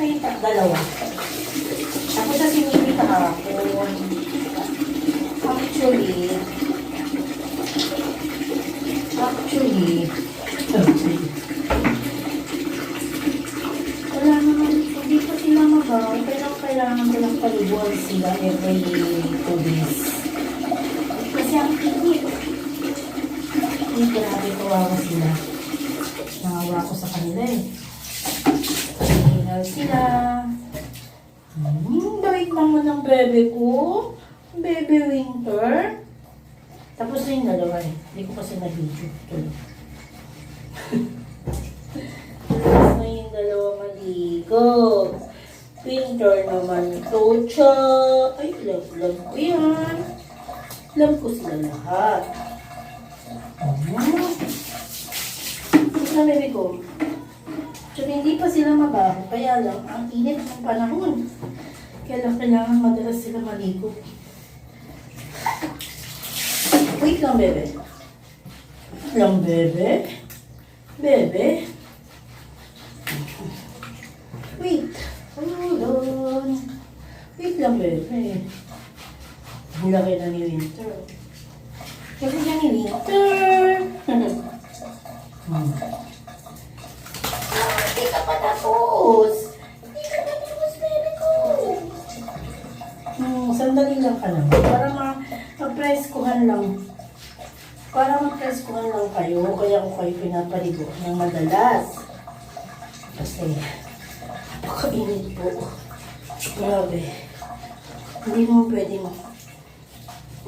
na yung dalawa. Tapos sa sinili kahapon. Actually, wala naman, hindi pa sila mabaw, pero kailangan ko lang paliguan sila every 2 days. Kasi ang init. Hindi, grabe, kawawa sila. Nahawa ko sa kanila eh. Hingal sila. Bait naman ng bebe ko. Baby Winter. Tapos na yung dalawa eh. Hindi ko kasi na-video. Tapos na yung dalawa maligo. Winter naman ito. Ay, love ko yan. Love ko sila lahat. Tapos na baby ko. Tsaka hindi pa sila mabaho. Kaya lang, ang init ng panahon. Kaya lang kailangan madalas sila maligo. Wait lang, bebe. Lang, bebe. Bebe. Wait. Hold on. Wait lang, bebe. Hulaki na ni Winter. Kasi na ni Winter. Hindi ka pa tapos. Hindi ka tapos, bebe ko. Sandali lang ka lang. Para ma-preskuhan lang. Para mag-preskuhan lang kayo, kaya ko kayo pinapaligo ng madalas. Kasi, napakainit po. Grabe. Hindi mo pwede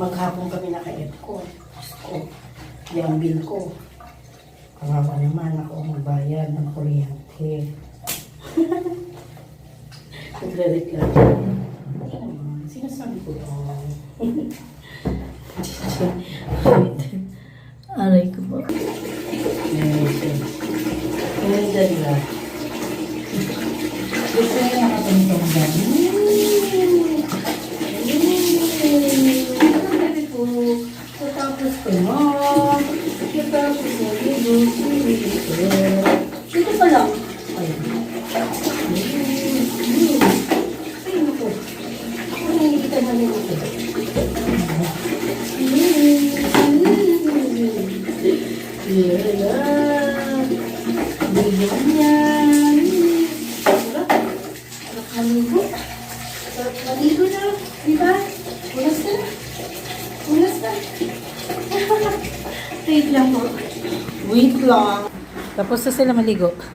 maghapon kami naka-aircon. Ko, yung bill ko. Kawawa naman ako magbayad ng kuryente. Nagre-reklamo. Hindi naman, sinasabi ko lang. Aray ko po. Ngayon dala. Gusto niya nakatungtong dami. Sabi ko, tapos ko na. Tapos na ligo. Dito pa lang. Ayun. Ayun ako. Kung hindi ka naligo. Maligo na, di ba? Ulas na. Ulas na. Wait lang po. Wait lang. Tapos na sila maligo.